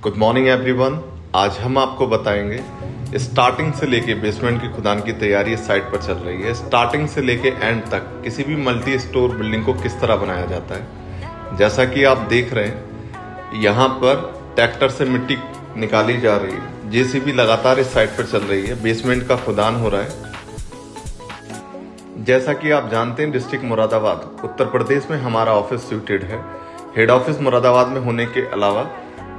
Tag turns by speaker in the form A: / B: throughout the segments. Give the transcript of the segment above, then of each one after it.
A: Good morning everyone. आज हम आपको बताएंगे स्टार्टिंग से लेके बेसमेंट की खुदान की तैयारी इस साइट पर चल रही है। स्टार्टिंग से लेके एंड तक किसी भी मल्टी स्टोर बिल्डिंग को किस तरह बनाया जाता है। जैसा कि आप देख रहे हैं, यहाँ पर ट्रैक्टर से मिट्टी निकाली जा रही है। जेसीबी लगातार इस साइट पर चल रही है। बेसमेंट का खुदान हो रहा है। जैसा कि आप जानते हैं, डिस्ट्रिक्ट मुरादाबाद उत्तर प्रदेश में हमारा ऑफिस सिचुएटेड है। हेड ऑफिस मुरादाबाद में होने के अलावा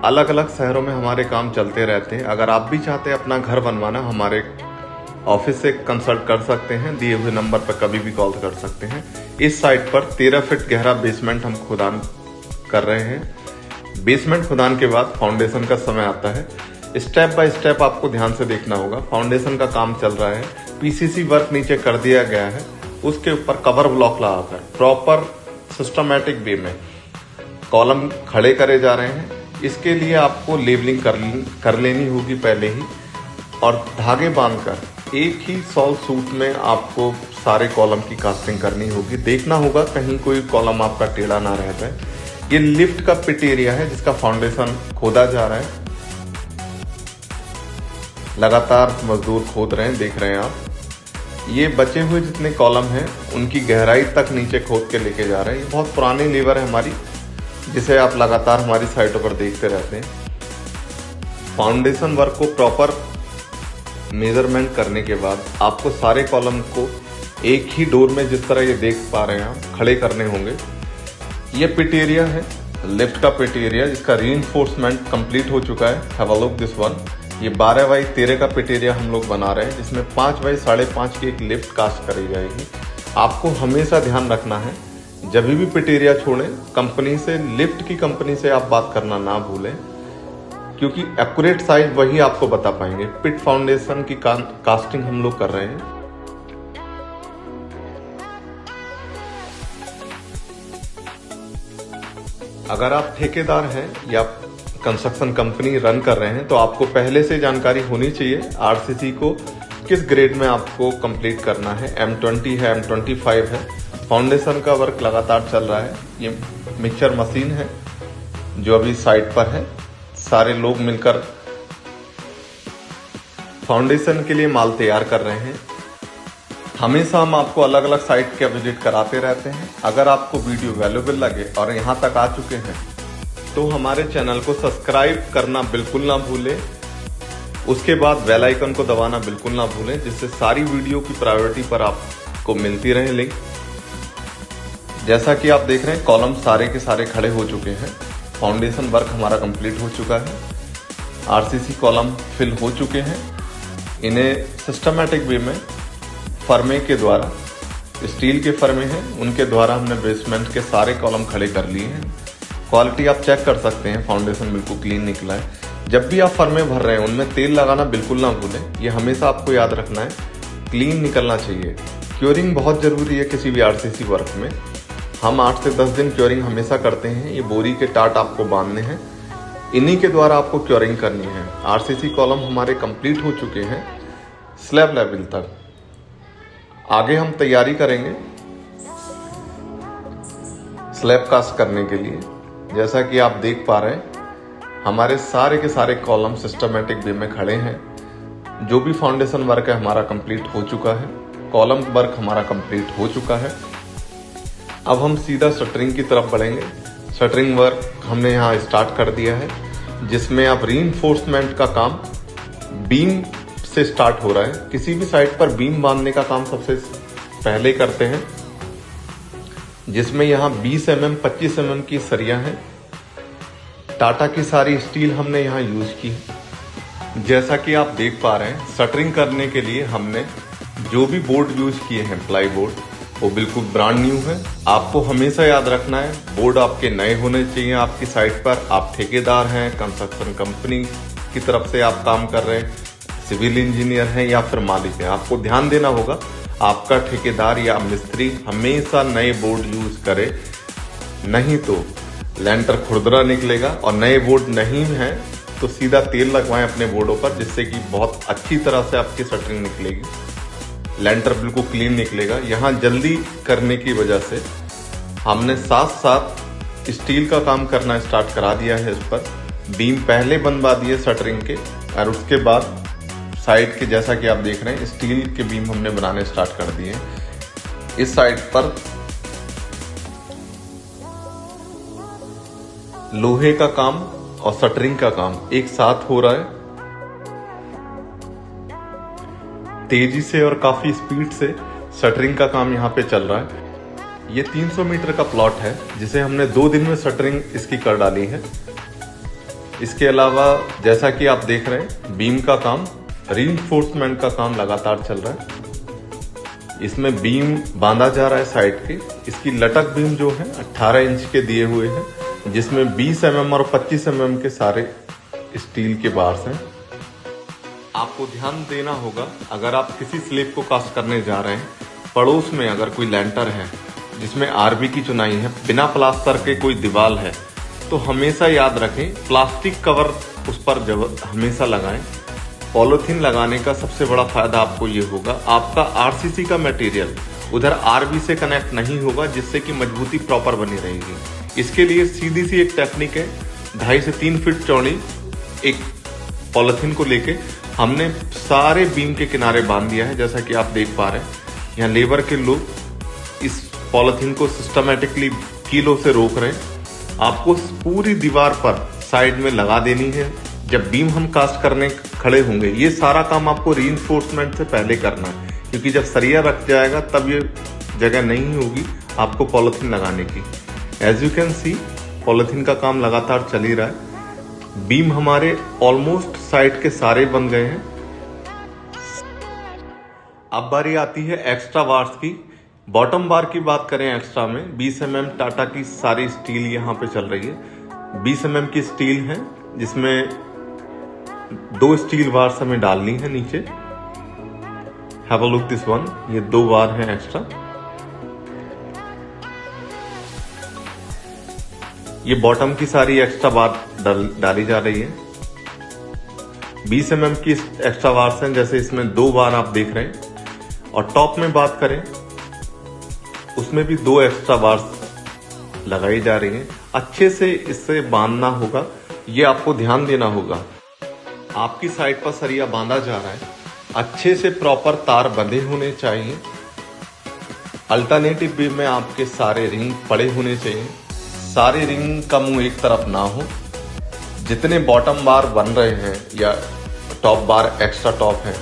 A: अलग अलग शहरों में हमारे काम चलते रहते हैं। अगर आप भी चाहते हैं अपना घर बनवाना, हमारे ऑफिस से कंसल्ट कर सकते हैं। दिए हुए नंबर पर कभी भी कॉल कर सकते हैं। इस साइट पर 13 फीट गहरा बेसमेंट हम खुदान कर रहे हैं। बेसमेंट खुदान के बाद फाउंडेशन का समय आता है। स्टेप बाय स्टेप आपको ध्यान से देखना होगा। फाउंडेशन का काम चल रहा है। पीसीसी वर्क नीचे कर दिया गया है। उसके ऊपर कवर ब्लॉक लगाकर प्रॉपर सिस्टमैटिक वे में कॉलम खड़े करे जा रहे हैं। इसके लिए आपको लेवलिंग कर लेनी होगी पहले ही, और धागे बांधकर एक ही सॉल सूट में आपको सारे कॉलम की कास्टिंग करनी होगी। देखना होगा कहीं कोई कॉलम आपका टेढ़ा ना रह जाए। ये लिफ्ट का पिट एरिया है जिसका फाउंडेशन खोदा जा रहा है। लगातार मजदूर खोद रहे हैं, देख रहे हैं आप। ये बचे हुए जितने कॉलम हैं उनकी गहराई तक नीचे खोद के लेके जा रहे हैं। ये बहुत पुरानी लेबर है हमारी, जिसे आप लगातार हमारी साइटों पर देखते रहते हैं। फाउंडेशन वर्क को प्रॉपर मेजरमेंट करने के बाद आपको सारे कॉलम को एक ही डोर में, जिस तरह ये देख पा रहे हैं आप, खड़े करने होंगे। ये पिट एरिया है, लिफ्ट का पिट एरिया, जिसका रीइंफोर्समेंट कंप्लीट हो चुका है। Have a look this one. ये 12 बाई 13 का पिट एरिया हम लोग बना रहे हैं, जिसमें 5 बाई 5.5 की एक लिफ्ट कास्ट करी जाएगी। आपको हमेशा ध्यान रखना है, जब भी पिट एरिया छोड़ें, कंपनी से, लिफ्ट की कंपनी से आप बात करना ना भूलें, क्योंकि एक्यूरेट साइज वही आपको बता पाएंगे। पिट फाउंडेशन की कास्टिंग हम लोग कर रहे हैं। अगर आप ठेकेदार हैं या कंस्ट्रक्शन कंपनी रन कर रहे हैं तो आपको पहले से जानकारी होनी चाहिए आरसीसी को किस ग्रेड में आपको कंप्लीट करना है। M20 है, M25 है। फाउंडेशन का वर्क लगातार चल रहा है। ये मिक्सचर मशीन है जो अभी साइट पर है। सारे लोग मिलकर फाउंडेशन के लिए माल तैयार कर रहे हैं। हमेशा हम आपको अलग अलग साइट का विजिट कराते रहते हैं। अगर आपको वीडियो वैल्यूएबल लगे और यहां तक आ चुके हैं तो हमारे चैनल को सब्सक्राइब करना बिल्कुल ना भूलें। उसके बाद बेल आइकन को दबाना बिल्कुल ना भूलें, जिससे सारी वीडियो की प्रायोरिटी पर आपको मिलती रहे लिंक। जैसा कि आप देख रहे हैं, कॉलम सारे के सारे खड़े हो चुके हैं। फाउंडेशन वर्क हमारा कंप्लीट हो चुका है। आरसीसी कॉलम फिल हो चुके हैं। इन्हें सिस्टमैटिक वे में फर्मे के द्वारा, स्टील के फर्मे हैं, उनके द्वारा हमने बेसमेंट के सारे कॉलम खड़े कर लिए हैं। क्वालिटी आप चेक कर सकते हैं, फाउंडेशन बिल्कुल क्लीन निकला है। जब भी आप फर्मे भर रहे हैं उनमें तेल लगाना बिल्कुल ना भूलें। ये हमेशा आपको याद रखना है, क्लीन निकलना चाहिए। क्योरिंग बहुत जरूरी है किसी भी आरसीसी वर्क में। हम 8 से 10 दिन क्योरिंग हमेशा करते हैं। ये बोरी के टाट आपको बांधने हैं, इन्हीं के द्वारा आपको क्योरिंग करनी है। आरसीसी कॉलम हमारे कंप्लीट हो चुके हैं स्लैब लेवल तक। आगे हम तैयारी करेंगे स्लैब कास्ट करने के लिए। जैसा कि आप देख पा रहे हैं, हमारे सारे के सारे कॉलम सिस्टमैटिक वे में खड़े हैं। जो भी फाउंडेशन वर्क है हमारा कंप्लीट हो चुका है। कॉलम वर्क हमारा कंप्लीट हो चुका है। अब हम सीधा शटरिंग की तरफ बढ़ेंगे। शटरिंग वर्क हमने यहाँ स्टार्ट कर दिया है, जिसमें अब रीइंफोर्समेंट का काम बीम से स्टार्ट हो रहा है। किसी भी साइट पर बीम बांधने का काम सबसे पहले करते हैं, जिसमें यहाँ 20 mm 25 mm की सरिया है। टाटा की सारी स्टील हमने यहाँ यूज की है। जैसा कि आप देख पा रहे हैं, शटरिंग करने के लिए हमने जो भी बोर्ड यूज किए हैं, प्लाई बोर्ड, वो बिल्कुल ब्रांड न्यू है। आपको हमेशा याद रखना है, बोर्ड आपके नए होने चाहिए आपकी साइट पर। आप ठेकेदार हैं, कंस्ट्रक्शन कंपनी की तरफ से आप काम कर रहे हैं, सिविल इंजीनियर हैं या फिर मालिक हैं, आपको ध्यान देना होगा आपका ठेकेदार या मिस्त्री हमेशा नए बोर्ड यूज करे, नहीं तो लेंटर खुरदरा निकलेगा। और नए बोर्ड नहीं है तो सीधा तेल लगवाएं अपने बोर्डों पर, जिससे कि बहुत अच्छी तरह से आपकी शटरिंग निकलेगी। लेंटर बिल्कुल क्लीन निकलेगा। यहाँ जल्दी करने की वजह से हमने साथ साथ स्टील का काम करना स्टार्ट करा दिया है इस पर, बीम पहले बनवा दिए शटरिंग के, और उसके बाद साइड के जैसा कि आप देख रहे हैं स्टील के बीम हमने बनाने स्टार्ट कर दिए। इस साइड पर लोहे का काम और शटरिंग का काम एक साथ हो रहा है, तेजी से और काफी स्पीड से शटरिंग का काम यहाँ पे चल रहा है। ये 300 मीटर का प्लॉट है जिसे हमने 2 दिन में शटरिंग इसकी कर डाली है। इसके अलावा जैसा कि आप देख रहे हैं बीम का काम, रीइंफोर्समेंट का काम लगातार चल रहा है। इसमें बीम बांधा जा रहा है साइड के। इसकी लटक बीम जो है 18 इंच के दिए हुए हैं, जिसमें 20 mm और 25 mm के सारे स्टील के बार्स हैं। आपको ध्यान देना होगा, अगर आप किसी स्लेब को कास्ट करने जा रहे हैं, पड़ोस में अगर कोई लैंटर है जिसमें आरबी की चुनाई है, बिना प्लास्टर के कोई दीवार है, तो हमेशा याद रखें प्लास्टिक कवर उस पर हमेशा लगाएं। पॉलीथीन लगाने का सबसे बड़ा फायदा आपको ये होगा, आपका आरसीसी का मटेरियल उधर आरबी से कनेक्ट नहीं होगा, जिससे कि मजबूती प्रॉपर बनी रहेगी। इसके लिए सीधी सी एक टेक्निक है, 2.5 से 3 फीट चौड़ी एक पॉलीथीन को लेके हमने सारे बीम के किनारे बांध दिया है। जैसा कि आप देख पा रहे हैं, यहाँ लेबर के लोग इस पॉलीथीन को सिस्टमेटिकली कीलों से रोक रहे हैं। आपको पूरी दीवार पर साइड में लगा देनी है। जब बीम हम कास्ट करने खड़े होंगे, ये सारा काम आपको रीइंफोर्समेंट से पहले करना है, क्योंकि जब सरिया रख जाएगा तब ये जगह नहीं होगी आपको पॉलीथीन लगाने की। As you can see polythene का काम लगातार चल ही रहा है। बीम हमारे ऑलमोस्ट साइड के सारे बन गए हैं। अब बारी आती है एक्स्ट्रा बार्स की। बॉटम बार की बात करें एक्स्ट्रा में 20 mm टाटा की सारी स्टील यहाँ पे चल रही है। 20 mm की स्टील है, जिसमें 2 स्टील बार्स हमें डालनी है नीचे। Have a look this one, ये 2 बार हैं एक्स्ट्रा। ये बॉटम की सारी एक्स्ट्रा बार डाली जा रही है। 20 mm की एक्स्ट्रा बार्स हैं, जैसे इसमें 2 बार आप देख रहे हैं। और टॉप में बात करें, उसमें भी 2 एक्स्ट्रा बार्स लगाई जा रही हैं। अच्छे से इससे बांधना होगा, ये आपको ध्यान देना होगा। आपकी साइड पर सरिया बांधा जा रहा है, अच्छे से प्रॉपर तार बंधे होने चाहिए। अल्टरनेटिव बीम में आपके सारे रिंग पड़े होने चाहिए। सारे रिंग का मुंह एक तरफ ना हो। जितने बॉटम बार बन रहे हैं या टॉप बार एक्स्ट्रा टॉप है,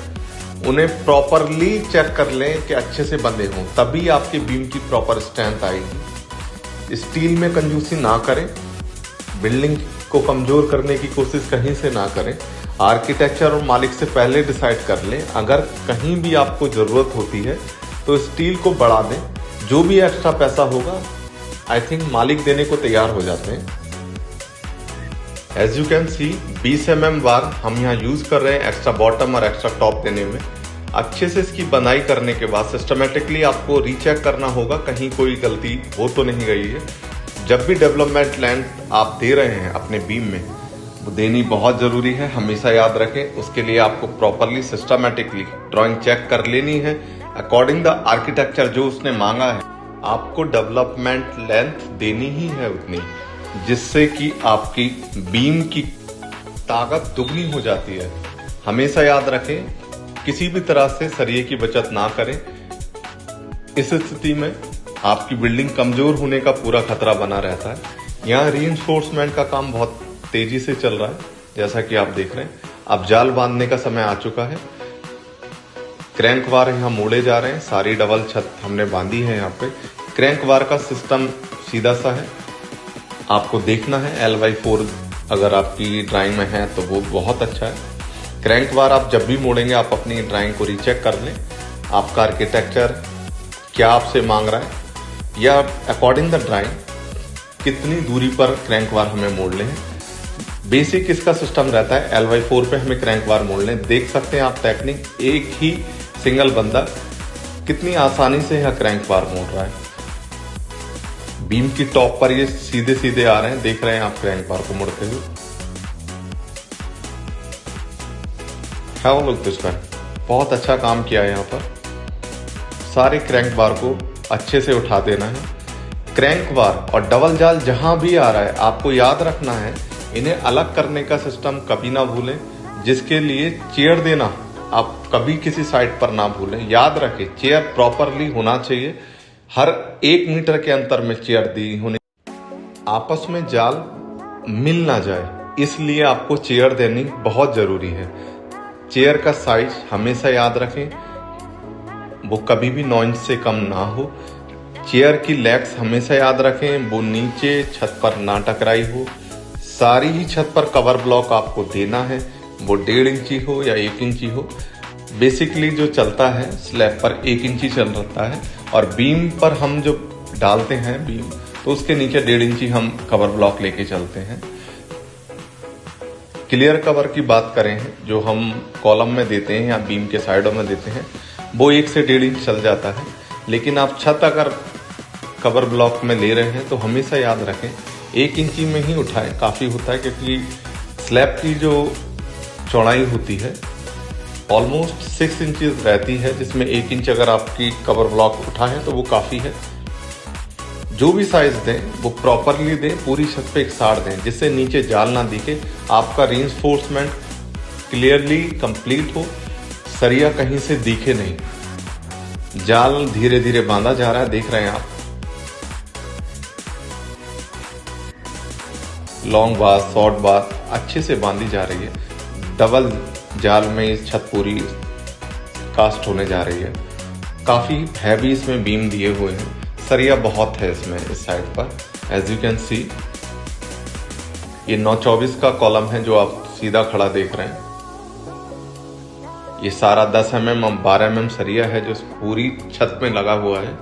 A: उन्हें प्रॉपरली चेक कर लें कि अच्छे से बंधे हों, तभी आपकी बीम की प्रॉपर स्ट्रेंथ आएगी। स्टील में कंजूसी ना करें, बिल्डिंग को कमजोर करने की कोशिश कहीं से ना करें। आर्किटेक्चर और मालिक से पहले डिसाइड कर लें। अगर कहीं भी आपको जरूरत होती है तो स्टील को बढ़ा दें। जो भी एक्स्ट्रा पैसा होगा आई थिंक मालिक देने को तैयार हो जाते हैं। As you can see 20 mm बार हम यहाँ यूज कर रहे हैं एक्स्ट्रा बॉटम और एक्स्ट्रा टॉप देने में। अच्छे से इसकी बनाई करने के बाद सिस्टमेटिकली आपको रीचेक करना होगा, कहीं कोई गलती हो तो नहीं गई है। जब भी डेवलपमेंट लैंड आप दे रहे हैं अपने बीम में, वो देनी बहुत जरूरी है, हमेशा याद रखें। उसके लिए आपको प्रॉपरली सिस्टमेटिकली ड्राइंग चेक कर लेनी है अकॉर्डिंग द आर्किटेक्चर जो उसने मांगा है। आपको डेवलपमेंट लेंथ देनी ही है उतनी, जिससे कि आपकी बीम की ताकत दुगनी हो जाती है। हमेशा याद रखें, किसी भी तरह से सरिये की बचत ना करें। इस स्थिति में आपकी बिल्डिंग कमजोर होने का पूरा खतरा बना रहता है। यहाँ रीइंफोर्समेंट का काम बहुत तेजी से चल रहा है, जैसा कि आप देख रहे हैं। अब जाल बांधने का समय आ चुका है। क्रैंक वार यहाँ मोड़े जा रहे हैं। सारी डबल छत हमने बांधी है। यहाँ पे क्रैंक वार का सिस्टम सीधा सा है, आपको देखना है। LY4 अगर आपकी ड्राइंग में है तो वो बहुत अच्छा है। क्रैंक बार आप जब भी मोड़ेंगे, आप अपनी ड्राइंग को रीचेक कर लें, आपका आर्किटेक्चर क्या आपसे मांग रहा है या अकॉर्डिंग द ड्राइंग कितनी दूरी पर क्रैंक बार हमें मोड़ने हैं। बेसिक इसका सिस्टम रहता है, LY4 पे हमें क्रैंक बार मोड़ने। देख सकते हैं आप टेक्निक, एक ही सिंगल बंदा कितनी आसानी से यह क्रैंक बार मोड़ रहा है। बीम की टॉप पर ये सीधे सीधे आ रहे हैं, देख रहे हैं आप क्रैंक बार को मुड़ते हुए। Have a look this guy, बहुत अच्छा काम किया है। यहाँ पर सारे क्रैंक बार को अच्छे से उठा देना है। क्रैंक बार और डबल जाल जहां भी आ रहा है, आपको याद रखना है इन्हें अलग करने का सिस्टम कभी ना भूलें, जिसके लिए चेयर देना आप कभी किसी साइड पर ना भूलें। याद रखें, चेयर प्रॉपरली होना चाहिए, हर 1 मीटर के अंतर में चेयर दी होनी। आपस में जाल मिल ना जाए, इसलिए आपको चेयर देनी बहुत जरूरी है। चेयर का साइज हमेशा याद रखें, वो कभी भी 9 इंच से कम ना हो। चेयर की लेग्स हमेशा याद रखें, वो नीचे छत पर ना टकराई हो। सारी ही छत पर कवर ब्लॉक आपको देना है, वो 1.5 इंची हो या 1 इंची हो। बेसिकली जो चलता है स्लैब पर 1 इंची चल रहता है, और बीम पर हम जो डालते हैं बीम, तो उसके नीचे 1.5 इंची हम कवर ब्लॉक लेके चलते हैं। क्लियर कवर की बात करें, जो हम कॉलम में देते हैं या बीम के साइडों में देते हैं, वो 1 से 1.5 इंच चल जाता है। लेकिन आप छत अगर कवर ब्लॉक में ले रहे हैं तो हमेशा याद रखें 1 इंची में ही उठाएं, काफ़ी होता है, क्योंकि स्लैब की जो चौड़ाई होती है ऑलमोस्ट 6 इंचेस रहती है, जिसमें 1 इंच अगर आपकी कवर ब्लॉक उठा है तो वो काफ़ी है। जो भी साइज दें वो प्रॉपरली दें, पूरी छत पे एक साड़ दें, जिससे नीचे जाल ना दिखे, आपका रीइंफोर्समेंट क्लियरली कंप्लीट हो, सरिया कहीं से दिखे नहीं। जाल धीरे धीरे बांधा जा रहा है, देख रहे हैं आप। लॉन्ग बार, शॉर्ट बार अच्छे से बांधी जा रही है। डबल जाल में छत पूरी कास्ट होने जा रही है। काफ़ी हैवी इसमें बीम दिए हुए हैं, सरिया बहुत है इसमें इस साइड पर। एज यू कैन सी, ये 924 का कॉलम है जो आप सीधा खड़ा देख रहे हैं। ये सारा 10 mm और 12 mm सरिया है जो पूरी छत में लगा हुआ है।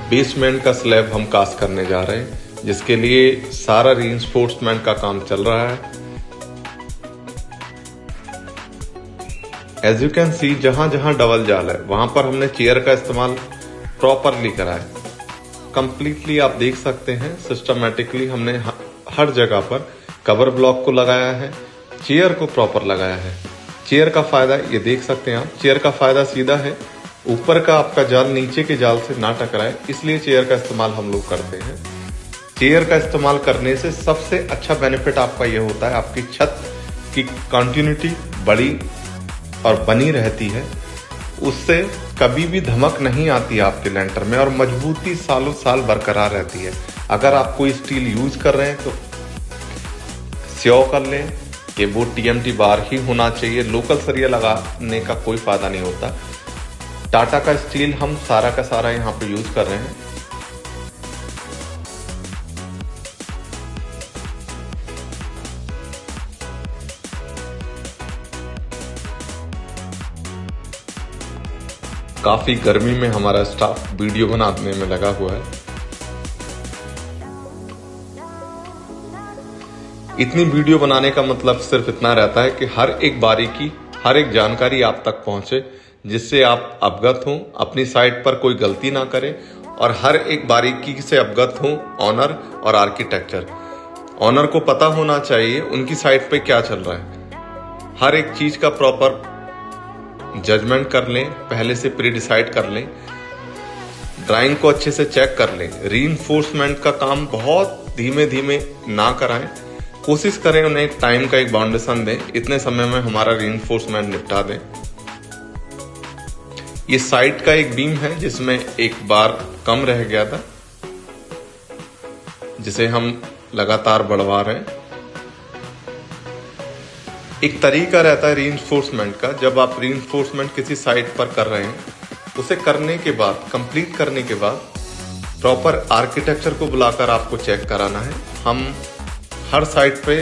A: बेसमेंट का स्लैब हम कास्ट करने जा रहे हैं, जिसके लिए सारा रीइंफोर्समेंट का काम चल रहा है। एज यू कैन सी, जहां जहां डबल जाल है वहां पर हमने चेयर का इस्तेमाल प्रॉपरली करा है। कंप्लीटली आप देख सकते हैं, सिस्टमैटिकली हमने हर जगह पर कवर ब्लॉक को लगाया है, चेयर को प्रॉपर लगाया है। चेयर का फायदा ये देख सकते हैं आप, चेयर का फायदा सीधा है, ऊपर का आपका जाल नीचे के जाल से ना टकराए, इसलिए चेयर का इस्तेमाल हम लोग करते हैं। चेयर का इस्तेमाल करने से सबसे अच्छा बेनिफिट आपका ये होता है, आपकी छत की कंटिन्यूटी बड़ी और बनी रहती है, उससे कभी भी धमक नहीं आती आपके लेंटर में, और मजबूती सालों साल बरकरार रहती है। अगर आप कोई स्टील यूज कर रहे हैं तो श्योर कर लें कि वो TMT बार ही होना चाहिए। लोकल सरिया लगाने का कोई फायदा नहीं होता। टाटा का स्टील हम सारा का सारा यहाँ पे यूज कर रहे हैं। काफी गर्मी में हमारा स्टाफ वीडियो बनाने में लगा हुआ है। इतनी वीडियो बनाने का मतलब सिर्फ इतना रहता है कि हर एक बारीकी, हर एक जानकारी आप तक पहुंचे, जिससे आप अवगत हों, अपनी साइट पर कोई गलती ना करें, और हर एक बारीकी से अवगत हों ऑनर और आर्किटेक्चर। ऑनर को पता होना चाहिए उनकी साइट पे क्या चल रहा है। हर एक चीज का प्रॉपर जजमेंट कर लें, पहले से प्री डिसाइड कर लें, ड्राइंग को अच्छे से चेक कर लें। रीइंफोर्समेंट का काम बहुत धीमे धीमे ना कराएं, कोशिश करें उन्हें टाइम का एक बाउंडेशन दें, इतने समय में हमारा रीइंफोर्समेंट निपटा दें। ये साइड का एक बीम है जिसमें एक बार कम रह गया था, जिसे हम लगातार बढ़वा रहे हैं। एक तरीका रहता है रीइंफोर्समेंट का, जब आप रीइंफोर्समेंट किसी साइट पर कर रहे हैं, उसे करने के बाद, कंप्लीट करने के बाद प्रॉपर आर्किटेक्चर को बुलाकर आपको चेक कराना है। हम हर साइट पे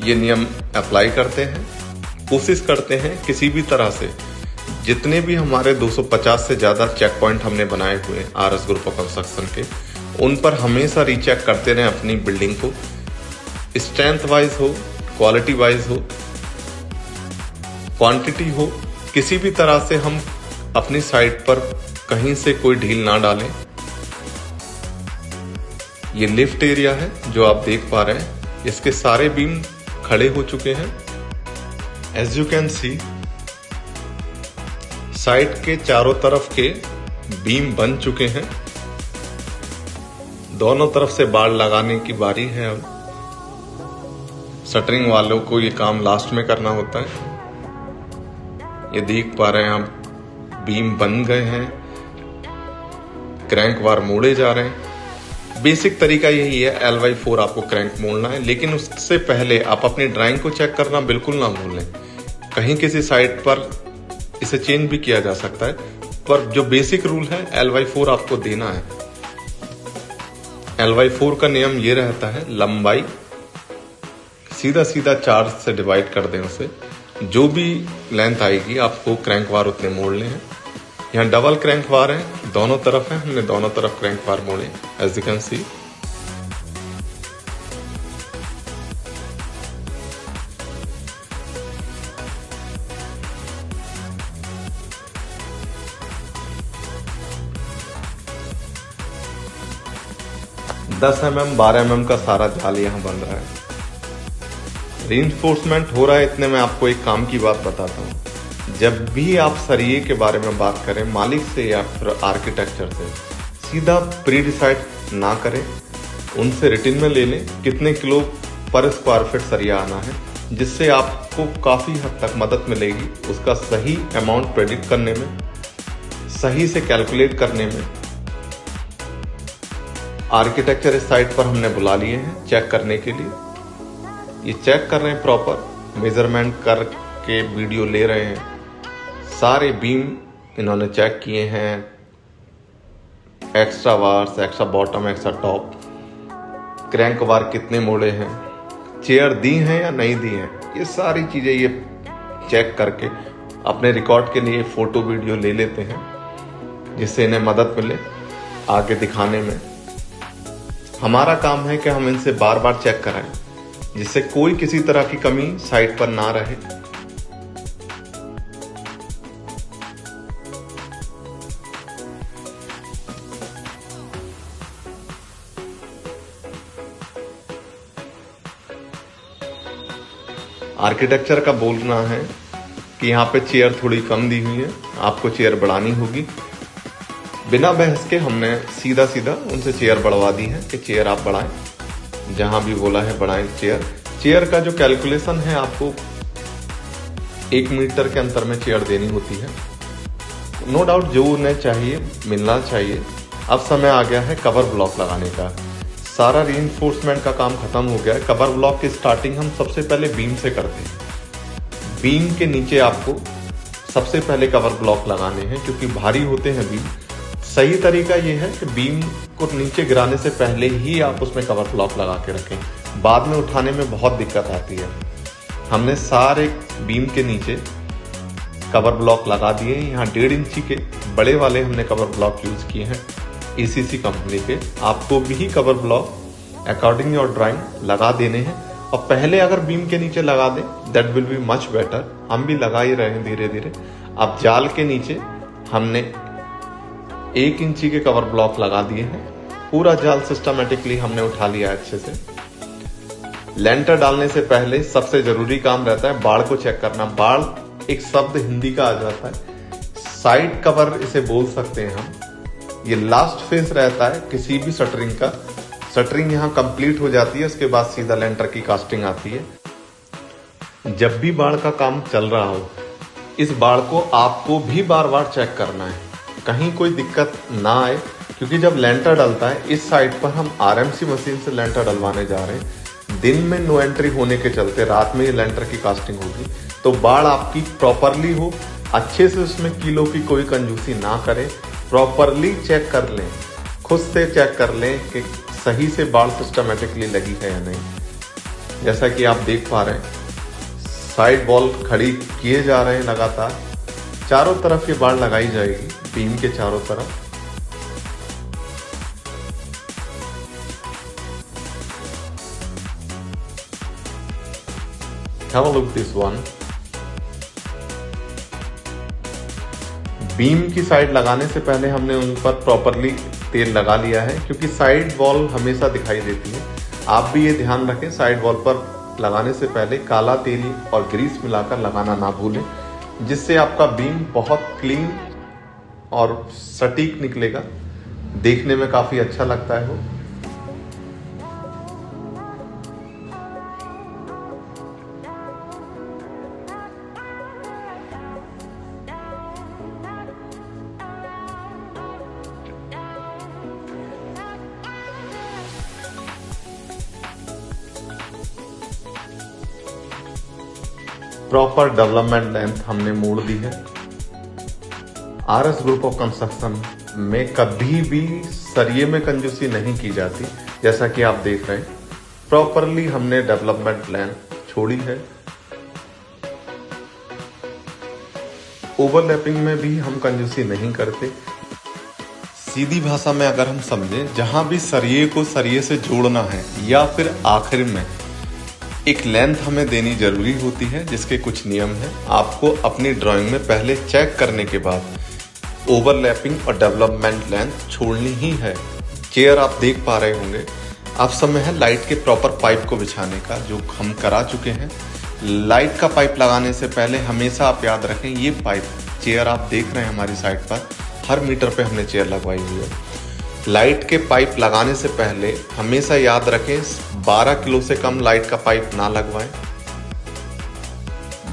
A: ये नियम अप्लाई करते हैं। कोशिश करते हैं किसी भी तरह से, जितने भी हमारे 250 से ज़्यादा चेक पॉइंट हमने बनाए हुए हैं RS ग्रुप ऑफ कंस्ट्रक्शन के, उन पर हमेशा रीचेक करते रहें अपनी बिल्डिंग को। स्ट्रेंथ वाइज हो, क्वालिटी वाइज हो, क्वांटिटी हो, किसी भी तरह से हम अपनी साइट पर कहीं से कोई ढील ना डालें। ये लिफ्ट एरिया है जो आप देख पा रहे हैं, इसके सारे बीम खड़े हो चुके हैं। As you can see, site के चारों तरफ के बीम बन चुके हैं। दोनों तरफ से बाड़ लगाने की बारी है। अब शटरिंग वालों को ये काम लास्ट में करना होता है। ये देख पा रहे हैं आप, बीम बन गए हैं, क्रैंक बार मोड़े जा रहे हैं। बेसिक तरीका यही है, LY4 आपको क्रैंक मोड़ना है, लेकिन उससे पहले आप अपनी ड्राइंग को चेक करना बिल्कुल ना भूलें। कहीं किसी साइट पर इसे चेंज भी किया जा सकता है, पर जो बेसिक रूल है LY4 आपको देना है। LY4 का नियम ये रहता है, लंबाई सीधा सीधा 4 से डिवाइड कर दें उसे, जो भी लेंथ आएगी आपको क्रैंक बार उतने मोड़ ले हैं। यहाँ डबल क्रैंक बार है, दोनों तरफ है, हमने दोनों तरफ क्रैंक बार मोड़े एज यू कैन सी। दस mm 12 mm का सारा जाल यहाँ बन रहा है। रीइंफोर्समेंट हो रहा है, इतने में आपको एक काम की बात बताता हूँ। जब भी आप सरिये के बारे में बात करें मालिक से या फिर आर्किटेक्चर से, सीधा प्री डिसाइड ना करें, उनसे रिटिन में ले लें कितने किलो पर स्क्वायर फीट सरिया आना है, जिससे आपको काफ़ी हद तक मदद मिलेगी उसका सही अमाउंट प्रेडिक्ट करने में, सही से कैलकुलेट करने में। आर्किटेक्चर इस साइट पर हमने बुला लिए हैं चेक करने के लिए। ये चेक कर रहे हैं, प्रॉपर मेजरमेंट करके वीडियो ले रहे हैं। सारे बीम इन्होंने चेक किए हैं, एक्स्ट्रा वार्स, extra bottom, extra top, crank bar कितने मोड़े हैं, चेयर दी हैं या नहीं दी हैं, ये सारी चीज़ें ये चेक करके अपने रिकॉर्ड के लिए फ़ोटो वीडियो ले लेते हैं, जिससे इन्हें मदद मिले आगे दिखाने में। हमारा काम है कि हम इनसे बार बार चेक कराएं, जिससे कोई किसी तरह की कमी साइट पर ना रहे। आर्किटेक्चर का बोलना है कि यहाँ पे चेयर थोड़ी कम दी हुई है, आपको चेयर बढ़ानी होगी। बिना बहस के हमने सीधा सीधा उनसे चेयर बढ़वा दी है कि चेयर आप बढ़ाएं, जहां भी बोला है बढ़ाएं चेयर। चेयर का जो कैलकुलेशन है, आपको 1 मीटर के अंतर में चेयर देनी होती है। नो डाउट जो उन्हें चाहिए मिलना चाहिए। अब समय आ गया है कवर ब्लॉक लगाने का। सारा रीइंफोर्समेंट का काम खत्म हो गया है। कवर ब्लॉक की स्टार्टिंग हम सबसे पहले बीम से करते हैं। बीम के नीचे आपको सबसे पहले कवर ब्लॉक लगाने हैं, क्योंकि भारी होते हैं बीम। सही तरीका ये है कि बीम को नीचे गिराने से पहले ही आप उसमें कवर ब्लॉक लगा के रखें, बाद में उठाने में बहुत दिक्कत आती है। हमने सारे बीम के नीचे कवर ब्लॉक लगा दिए। यहाँ 1.5 इंची के बड़े वाले हमने कवर ब्लॉक यूज किए हैं ECC कंपनी के। आपको भी cover block according your drawing लगा देने हैं, और पहले अगर बीम के नीचे लगा दें that will be much better. हम भी लगा ही रहे हैं धीरे धीरे। अब जाल के नीचे हमने 1 इंची के कवर ब्लॉक लगा दिए हैं। पूरा जाल सिस्टमेटिकली हमने उठा लिया अच्छे से। लेंटर डालने से पहले सबसे जरूरी काम रहता है बाड़ को चेक करना। बाड़ एक शब्द हिंदी का आ जाता है, साइड कवर इसे बोल सकते हैं हम। ये लास्ट फेज रहता है किसी भी शटरिंग का। शटरिंग यहाँ कंप्लीट हो जाती है, उसके बाद सीधा लेंटर की कास्टिंग आती है। जब भी बाड़ का काम चल रहा हो, इस बाड़ को आपको भी बार बार चेक करना है, कहीं कोई दिक्कत ना आए। क्योंकि जब लेंटर डलता है, इस साइड पर हम RMC मशीन से लेंटर डलवाने जा रहे हैं। दिन में नो एंट्री होने के चलते रात में ये लेंटर की कास्टिंग होगी, तो बाड़ आपकी प्रॉपरली हो, अच्छे से उसमें कीलो की कोई कंजूसी ना करें। प्रॉपरली चेक कर लें, खुद से चेक कर लें कि सही से बाड़ सिस्टमेटिकली लगी है या नहीं। जैसा कि आप देख पा रहे हैं, साइड वॉल खड़ी किए जा रहे हैं लगातार। चारों तरफ ये बाड़ लगाई जाएगी, बीम के चारों तरफ। Have a look this one. Beam की साइड लगाने से पहले हमने उन पर प्रॉपरली तेल लगा लिया है, क्योंकि साइड वॉल हमेशा दिखाई देती है। आप भी ये ध्यान रखें, साइड वॉल पर लगाने से पहले काला तेल और ग्रीस मिलाकर लगाना ना भूलें, जिससे आपका बीम बहुत क्लीन और सटीक निकलेगा, देखने में काफ़ी अच्छा लगता है वो। प्रॉपर डेवलपमेंट लेंथ हमने मोड़ दी है। आरएस ग्रुप ऑफ कंस्ट्रक्शन में कभी भी सरिये में कंजूसी नहीं की जाती। जैसा कि आप देख रहे हैं, प्रॉपरली हमने डेवलपमेंट लेंथ छोड़ी है। ओवरलैपिंग में भी हम कंजूसी नहीं करते। सीधी भाषा में अगर हम समझें, जहां भी सरिये को सरिये से जोड़ना है या फिर आखिर में एक लेंथ हमें देनी जरूरी होती है, जिसके कुछ नियम हैं। आपको अपनी ड्राइंग में पहले चेक करने के बाद ओवरलैपिंग और डेवलपमेंट लेंथ छोड़नी ही है। चेयर आप देख पा रहे होंगे, अब समय है लाइट के प्रॉपर पाइप को बिछाने का, जो हम करा चुके हैं। लाइट का पाइप लगाने से पहले हमेशा आप याद रखें, ये पाइप चेयर आप देख रहे हैं हमारी साइड पर, हर मीटर पे हमने चेयर लगवाई हुई है। लाइट के पाइप लगाने से पहले हमेशा याद रखें 12 किलो से कम लाइट का पाइप ना लगवाएं,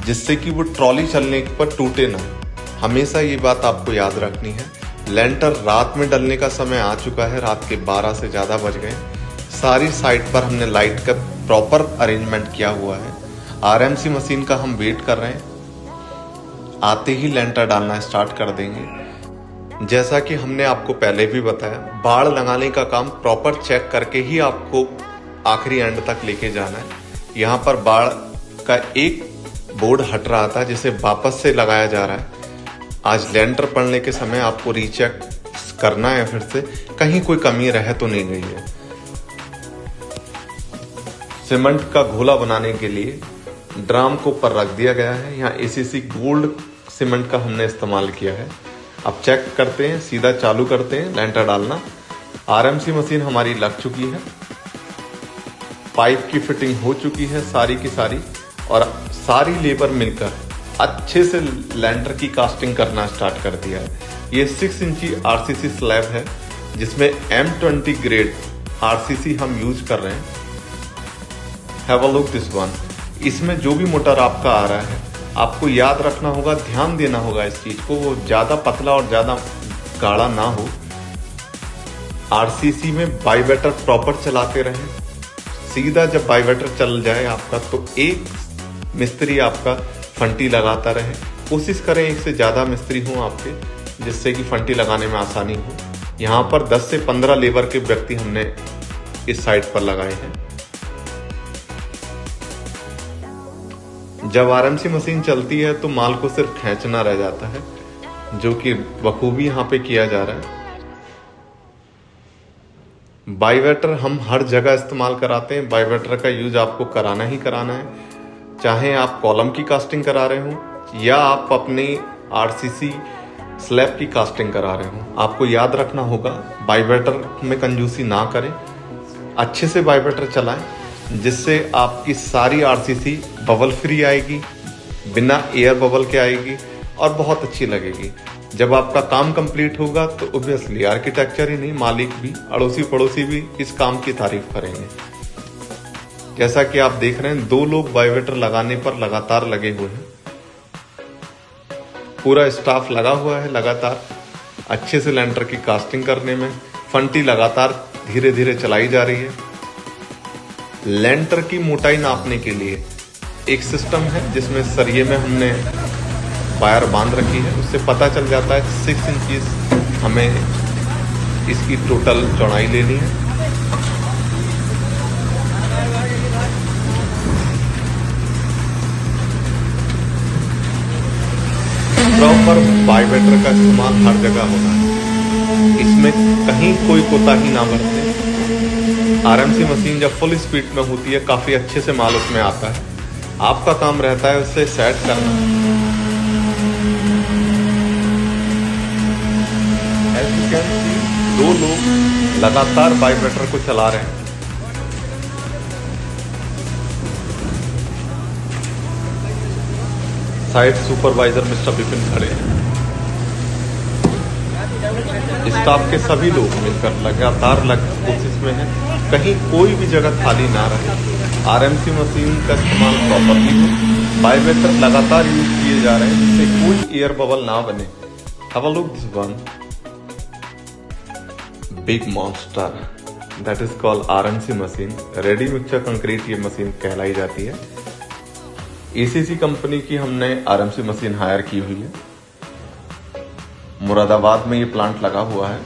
A: जिससे कि वो ट्रॉली चलने पर टूटे ना। हमेशा ये बात आपको याद रखनी है। लेंटर रात में डलने का समय आ चुका है, रात के 12 से ज़्यादा बज गए। सारी साइड पर हमने लाइट का प्रॉपर अरेंजमेंट किया हुआ है। आरएमसी मशीन का हम वेट कर रहे हैं, आते ही लेंटर डालना स्टार्ट कर देंगे। जैसा कि हमने आपको पहले भी बताया, बाड़ लगाने का काम प्रॉपर चेक करके ही आपको आखिरी एंड तक लेके जाना है। यहाँ पर बाड़ का एक बोर्ड हट रहा था, जिसे वापस से लगाया जा रहा है। आज लेंटर पड़ने के समय आपको रीचेक करना है फिर से, कहीं कोई कमी रह तो नहीं गई है। सीमेंट का घोला बनाने के लिए ड्राम को ऊपर रख दिया गया है। यहाँ एसीसी गोल्ड सीमेंट का हमने इस्तेमाल किया है। अब चेक करते हैं, सीधा चालू करते हैं लेंटर डालना। आरएमसी मशीन हमारी लग चुकी है, पाइप की फिटिंग हो चुकी है सारी की सारी, और सारी लेबर मिलकर अच्छे से लेंटर की कास्टिंग करना स्टार्ट कर दिया है। ये 6 इंची आरसीसी स्लैब है, जिसमें M20 ग्रेड आरसीसी हम यूज कर रहे हैं। Have a look this one. इसमें जो भी मोटर आपका आ रहा है, आपको याद रखना होगा, ध्यान देना होगा इस चीज को, वो ज्यादा पतला और ज्यादा गाढ़ा ना हो। आरसीसी में वाइब्रेटर प्रॉपर चलाते रहें। सीधा जब वाइब्रेटर चल जाए आपका, तो एक मिस्त्री आपका फंटी लगाता रहे। कोशिश करें एक से ज्यादा मिस्त्री हो आपके, जिससे कि फंटी लगाने में आसानी हो। यहाँ पर 10 से 15 लेबर के व्यक्ति हमने इस साइड पर लगाए हैं। जब आरएमसी मशीन चलती है तो माल को सिर्फ खींचना रह जाता है, जो कि बखूबी यहाँ पे किया जा रहा है। वाइब्रेटर हम हर जगह इस्तेमाल कराते हैं। वाइब्रेटर का यूज आपको कराना ही कराना है, चाहे आप कॉलम की कास्टिंग करा रहे हो या आप अपनी आरसीसी स्लैब की कास्टिंग करा रहे हो। आपको याद रखना होगा, वाइब्रेटर में कंजूसी ना करें, अच्छे से वाइब्रेटर चलाएं, जिससे आपकी सारी आरसीसी बबल फ्री आएगी, बिना एयर बबल के आएगी और बहुत अच्छी लगेगी। जब आपका काम कंप्लीट होगा तो ऑब्वियसली आर्किटेक्चर ही नहीं, मालिक भी, अड़ोसी पड़ोसी भी इस काम की तारीफ करेंगे। जैसा कि आप देख रहे हैं, 2 लोग वाइब्रेटर लगाने पर लगातार लगे हुए हैं। पूरा स्टाफ लगा हुआ है लगातार अच्छे से लेंटर की कास्टिंग करने में। फंटी लगातार धीरे धीरे चलाई जा रही है। लेंटर की मोटाई नापने के लिए एक सिस्टम है, जिसमें सरिये में हमने वायर बांध रखी है। उससे पता चल जाता है 6 इंचीज हमें इसकी टोटल चौड़ाई लेनी है। प्रॉपर वाइब्रेटर का इस्तेमाल हर जगह होना है, इसमें कहीं कोई कोताही ना बरते। आरएमसी मशीन जब फुल स्पीड में होती है, काफी अच्छे से माल उसमें आता है। आपका काम रहता है उसे सेट करना। As you can see, 2 लोग लगातार वाइब्रेटर को चला रहे हैं। साइट सुपरवाइजर मिस्टर विपिन खड़े हैं। स्टाफ के सभी लोग मिलकर लगातार कोशिश में हैं, कहीं कोई भी जगह खाली ना रहे। आरएमसी मशीन का इस्तेमाल प्रॉपरली हो, वाइब्रेटर लगातार यूज किए जा रहे हैं, जिससे कोई एयर बबल ना बने। Have a look this one, big monster, that is called RMC machine. Ready mixture concrete ये मशीन कहलाई जाती है। एसीसी कंपनी की हमने आरएमसी मशीन हायर की हुई है। मुरादाबाद में ये प्लांट लगा हुआ है।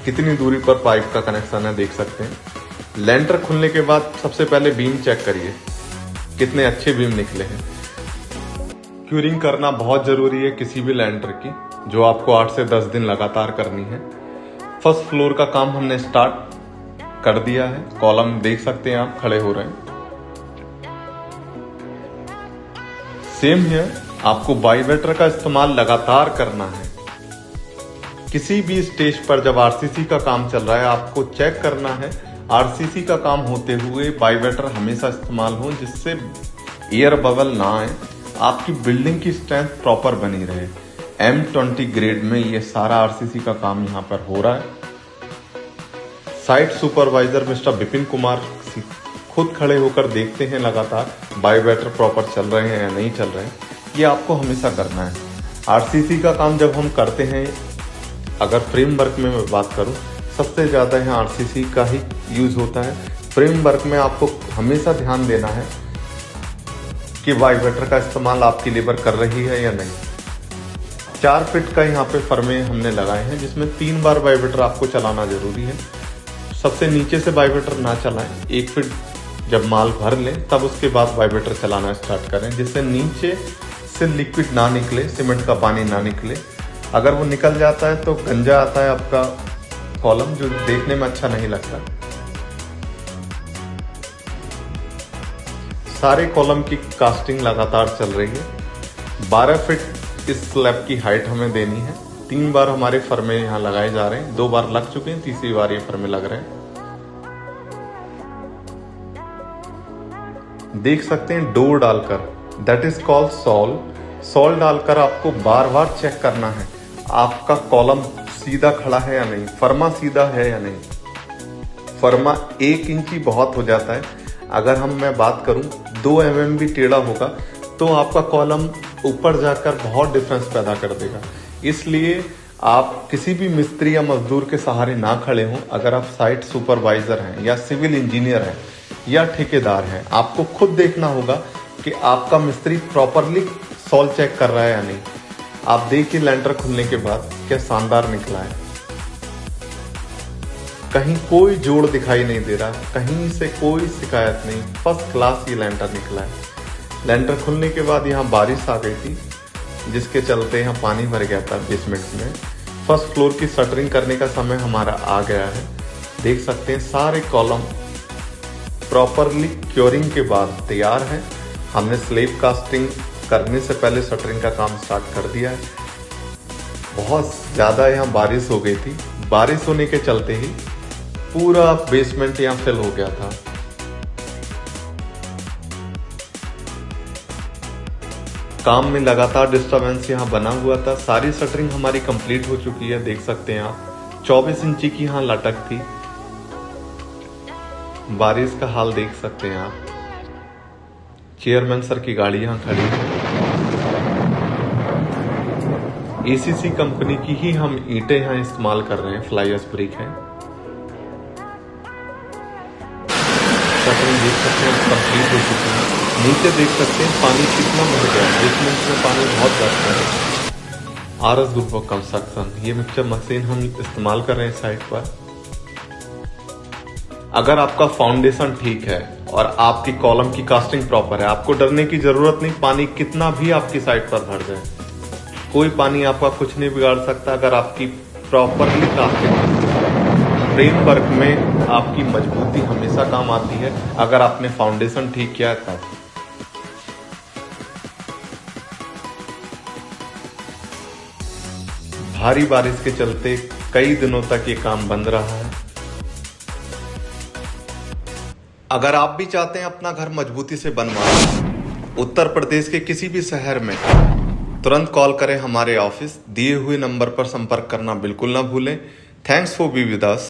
A: कितनी दूरी पर पाइप का कनेक्शन है देख सकते हैं। लेंटर खुलने के बाद सबसे पहले बीम चेक करिए, कितने अच्छे बीम निकले हैं। क्यूरिंग करना बहुत जरूरी है किसी भी लेंटर की, जो आपको 8 से 10 दिन लगातार करनी है। फर्स्ट फ्लोर का काम हमने स्टार्ट कर दिया है। कॉलम देख सकते हैं आप खड़े हो रहे हैं। सेम है, आपको बाइवेटर का इस्तेमाल लगातार करना है। किसी भी स्टेज पर जब आरसीसी का काम चल रहा है, आपको चेक करना है आरसीसी का काम होते हुए बाइवेटर हमेशा इस्तेमाल हो, जिससे एयर बबल ना आए, आपकी बिल्डिंग की स्ट्रेंथ प्रॉपर बनी रहे। M20 ग्रेड में ये सारा आरसीसी का काम यहाँ पर हो रहा है। Site supervisor mister Vipin Kumar खुद खड़े होकर देखते हैं लगातार बाइवेटर प्रॉपर चल रहे हैं या नहीं चल रहे हैं। ये आपको हमेशा करना है। आरसीसी का काम जब हम करते हैं, अगर फ्रेमवर्क में मैं बात करूं, सबसे ज़्यादा यहाँ आरसीसी का ही यूज होता है। फ्रेमवर्क में आपको हमेशा ध्यान देना है कि बाइवेटर का इस्तेमाल आपकी लेबर कर रही है या नहीं। 4 फीट का यहाँ पे फर्मे हमने लगाए हैं, जिसमें 3 बार बाइवेटर आपको चलाना जरूरी है। सबसे नीचे से बाइवेटर ना चलाएं। 1 फीट जब माल भर लें तब उसके बाद बाइवेटर चलाना स्टार्ट करें, जिससे नीचे से लिक्विड ना निकले, सीमेंट का पानी ना निकले। अगर वो निकल जाता है तो गंजा आता है आपका कॉलम, जो देखने में अच्छा नहीं लगता। सारे कॉलम की कास्टिंग लगातार चल रही है। 12 फीट इस स्लैब की हाइट हमें देनी है। 3 बार हमारे फर्मे यहाँ लगाए जा रहे हैं। 2 बार लग चुके हैं, तीसरी बार ये फर्मे लग रहे हैं। देख सकते हैं डोर डालकर, दैट इज कॉल्ड सॉल डालकर आपको बार बार चेक करना है आपका कॉलम सीधा खड़ा है या नहीं, फर्मा सीधा है या नहीं। फर्मा 1 इंची बहुत हो जाता है। अगर मैं बात करूं 2 mm भी टेढ़ा होगा तो आपका कॉलम ऊपर जाकर बहुत डिफरेंस पैदा कर देगा। इसलिए आप किसी भी मिस्त्री या मजदूर के सहारे ना खड़े हों। अगर आप साइट सुपरवाइजर हैं या सिविल इंजीनियर हैं या ठेकेदार हैं, आपको खुद देखना होगा कि आपका मिस्त्री प्रॉपरली सॉल चेक कर रहा है या नहीं। आप देखिए लेंटर खुलने के बाद क्या शानदार निकला है। कहीं कोई जोड़ दिखाई नहीं दे रहा, कहीं से कोई शिकायत नहीं, फर्स्ट क्लास ये लेंटर निकला है। लेंटर खुलने के बाद यहाँ बारिश आ गई थी, जिसके चलते यहाँ पानी भर गया था बेसमेंट में। फर्स्ट फ्लोर की शटरिंग करने का समय हमारा आ गया है। देख सकते हैं सारे कॉलम प्रॉपरली क्योरिंग के बाद तैयार है। हमने स्लेब कास्टिंग करने से पहले शटरिंग का काम स्टार्ट कर दिया है। बहुत ज़्यादा यहाँ बारिश हो गई थी। बारिश होने के चलते ही पूरा बेसमेंट यहाँ फिल हो गया था। काम में लगातार डिस्टरबेंस यहाँ बना हुआ था। सारी शटरिंग हमारी कंप्लीट हो चुकी है। देख सकते हैं आप 24 इंची की यहाँ लटक थी। बारिश का हाल देख सकते हैं आप। चेयरमैन सर की गाड़ी यहाँ खड़ी है। एसीसी कंपनी की ही हम ईंटें यहाँ इस्तेमाल कर रहे हैं, फ्लाई एश ब्रिक है। शटरिंग देख सकते हैं कंप्लीट हो चुकी है। नीचे देख सकते हैं पानी कितना भर गया है। बेसमेंट में पानी बहुत ज्यादा है। आरएस ग्रुप ऑफ कंस्ट्रक्शन, ये मिक्सचर मशीन हम इस्तेमाल कर रहे हैं साइट पर। अगर आपका फाउंडेशन ठीक है और आपकी कॉलम की कास्टिंग प्रॉपर है, आपको डरने की जरूरत नहीं। पानी कितना भी आपकी साइट पर भर जाए, कोई पानी आपका कुछ नहीं बिगाड़ सकता। अगर आपकी प्रॉपरली कास्टिंग, फ्रेमवर्क में आपकी मजबूती हमेशा काम आती है अगर आपने फाउंडेशन ठीक किया है तब। भारी बारिश के चलते कई दिनों तक ये काम बंद रहा है। अगर आप भी चाहते हैं अपना घर मजबूती से बनवाना, उत्तर प्रदेश के किसी भी शहर में, तुरंत कॉल करें हमारे ऑफिस। दिए हुए नंबर पर संपर्क करना बिल्कुल ना भूलें। Thanks for be with us.